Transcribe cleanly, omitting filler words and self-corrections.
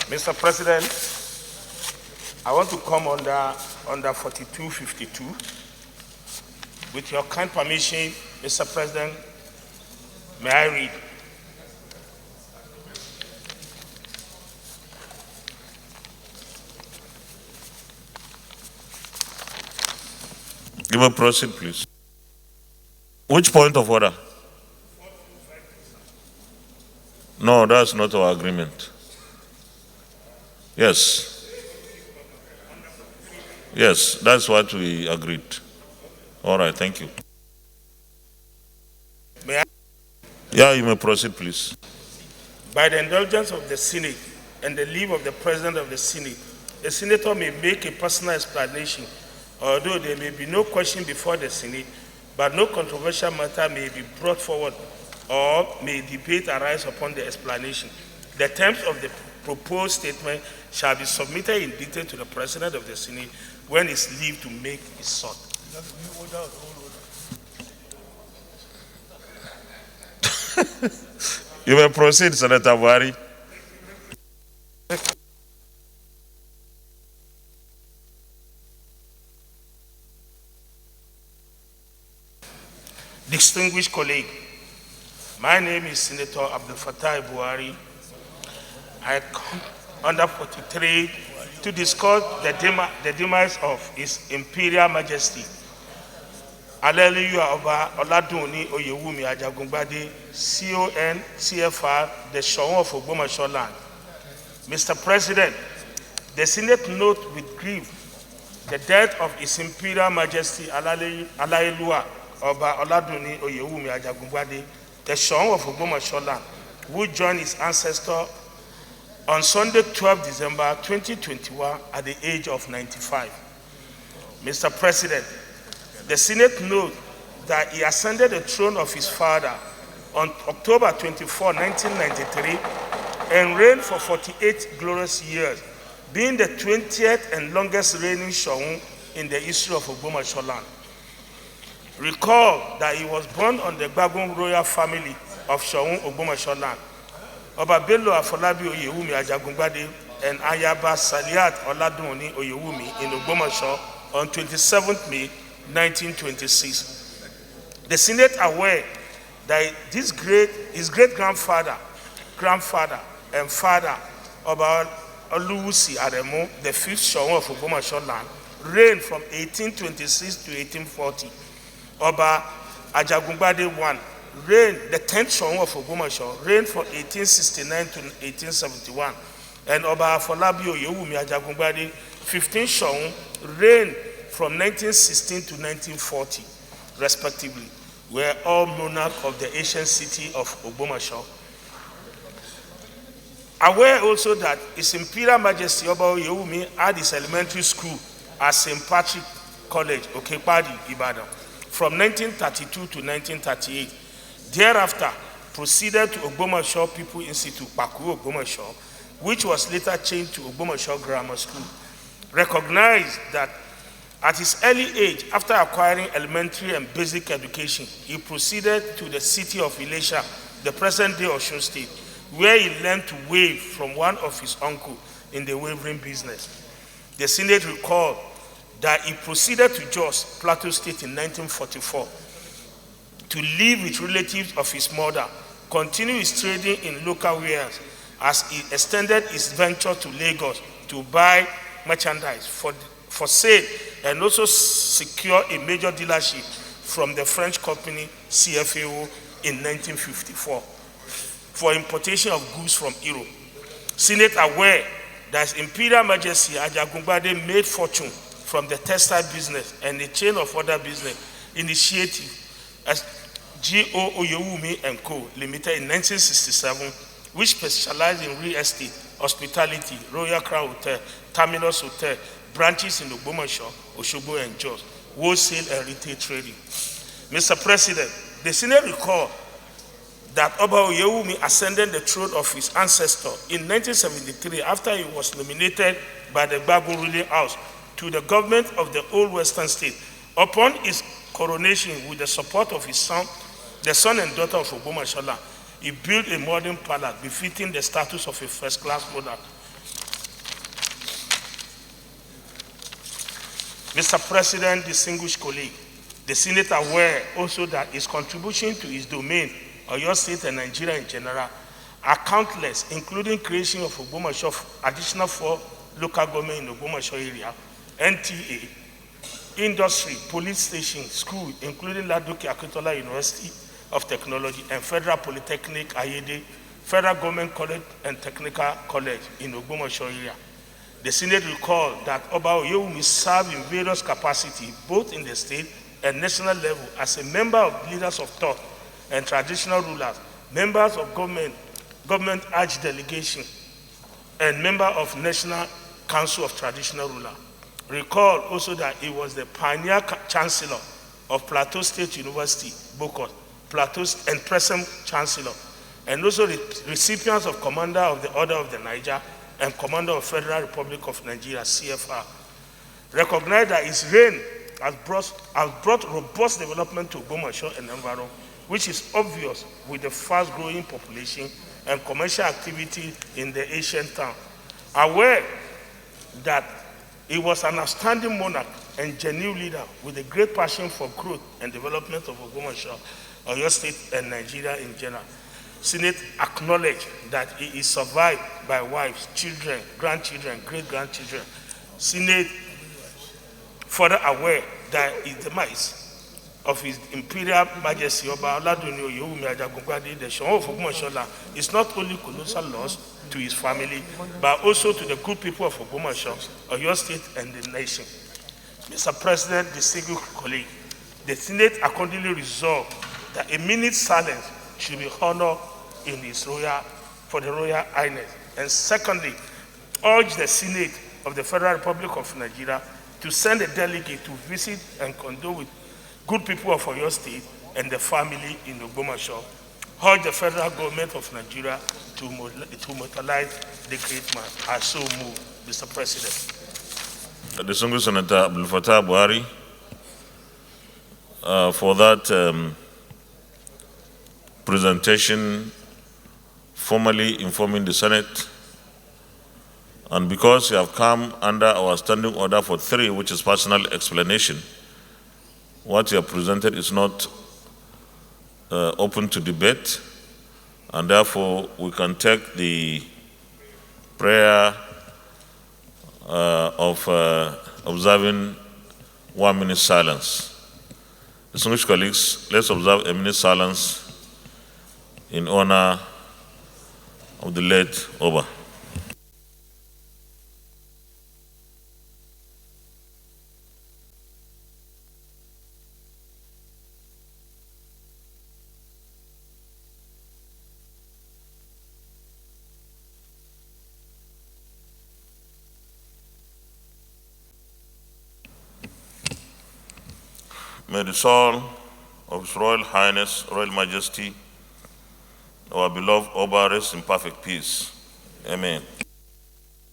Mr. President, I want to come under 4252. With your kind permission, Mr. President, may I read? You may proceed, please. Which point of order? No, that's not our agreement. Yes. Yes, that's what we agreed. All right, thank you. May I? Yeah, you may proceed, please. By the indulgence of the Senate and the leave of the President of the Senate, a senator may make a personal explanation, although there may be no question before the Senate, but no controversial matter may be brought forward or may debate arise upon the explanation. The terms of the proposed statement shall be submitted in detail to the President of the Senate when his leave to make is sought. You may proceed, Senator Buhari. Distinguished colleague, my name is Senator Abdul Fattah Buhari. I come under 43 to discuss the demise of His Imperial Majesty Alaeliua Oba Oladunni Oyewumi Ajagungbade, CON, CFR, the Shoun of Ogbomoso land. Mr. President, the Senate note with grief the death of His Imperial Majesty Alaeliua Oba Oladunni Oyewumi Ajagungbade, the Shoun of Ogbomoso land, who joined his ancestor on Sunday, 12 December 2021 at the age of 95. Mr. President, the Senate notes that he ascended the throne of his father on October 24, 1993, and reigned for 48 glorious years, being the 20th and longest reigning Shoun in the history of Ogbomoso land. Recall that he was born on the Gbagun royal family of Shoun Ogbomoso land. Oba Bello Afolabi Oyewumi Ajagungbade and Ayaba Saliat Oladunni Oyewumi in Ogbomoso on 27th May 1926. The Senate aware that his great-grandfather, and father, Oba Oluwusi Aremu, the fifth Shoun of Ogbomoso land, reigned from 1826 to 1840. Oba Ajagungbade I reigned, the 10th Shoun of Ogbomoso, reigned from 1869 to 1871. And Oba Afolabi Oyewumi Ajagungbade, 15th Shoun, reigned from 1916 to 1940, respectively, were all monarchs of the ancient city of Ogbomoso. Aware also that His Imperial Majesty Oba Oyewumi had his elementary school at St. Patrick College, Okepadi, Ibadan, from 1932 to 1938. Thereafter, proceeded to Ogbomoso People Institute, Paku, Ogbomoso, which was later changed to Ogbomoso Grammar School. Recognized that at his early age, after acquiring elementary and basic education, he proceeded to the city of Ilesha, the present-day Osun State, where he learned to weave from one of his uncles in the weaving business. The Senate recalled that he proceeded to Jos, Plateau State in 1944 to live with relatives of his mother, continue his trading in local wares as he extended his venture to Lagos to buy merchandise for sale and also secure a major dealership from the French company CFAO in 1954 for importation of goods from Europe. Senate aware that His Imperial Majesty Ajagungbade made fortune from the textile business and a chain of other business initiative as G.O. Oyewumi & Co. Limited in 1967, which specialized in real estate, hospitality, Royal Crown Hotel, Terminus Hotel, branches in Ogbomoso, Osogbo, and Jos, wholesale and retail trading. Mr. President, the Senate recalled that Oba Oyewumi ascended the throne of his ancestor in 1973 after he was nominated by the Gbagun ruling house to the government of the Old Western State. Upon his coronation with the support of his son, the son and daughter of Ogbomoso, he built a modern palace befitting the status of a first-class monarch. Mr. President, distinguished colleague, the Senate aware also that its contribution to its domain, Oyo State and Nigeria in general, are countless, including creation of Ogbomoso, additional 4 local government in Ogbomoso area, NTA, industry, police station, school, including Ladoke Akintola University of Technology and Federal Polytechnic Ayede, Federal Government College and Technical College in Ogbomoso area. The Senate recalled that Oba Oyewumi served in various capacities, both in the state and national level, as a member of leaders of thought and traditional rulers, members of government arch delegation, and member of National Council of Traditional Rulers. Recall also that he was the pioneer chancellor of Plateau State University, Bokos, Plateau and present chancellor, and also recipients of Commander of the Order of the Niger and Commander of Federal Republic of Nigeria, CFR. Recognize that his reign has brought robust development to Ogbomoso and environment, which is obvious with the fast-growing population and commercial activity in the ancient town. Aware that he was an outstanding monarch and genuine leader with a great passion for growth and development of Ogbomoso, Oyo State, and Nigeria in general. Senate acknowledged that he is survived by wives, children, grandchildren, great-grandchildren. Senate further aware that his demise of His Imperial Majesty Oba Oladuni Oyewumi Ajagungbade, the Shon of Ogbomoso land, is not only colossal loss to his family, but also to the good people of Ogbomoso, Oyo State, and the nation. Mr. President, distinguished colleague, the Senate accordingly resolved that a minute's silence should be honored for the Royal Highness. And secondly, urge the Senate of the Federal Republic of Nigeria to send a delegate to visit and condole with good people of Oyo State and the family in Ogbomoso. Urge the federal government of Nigeria to immortalize the great man. I so move, Mr. President. Distinguished Senator Abdul Fattah Buhari, for that presentation formally informing the Senate, and because you have come under our standing order for 3, which is personal explanation, what you have presented is not open to debate, and therefore we can take the prayer of observing 1 minute silence. Distinguished colleagues, let's observe a minute silence in honor of the late Oba. May the soul of His Royal Highness, Royal Majesty, our beloved Oba, rest in perfect peace. Amen.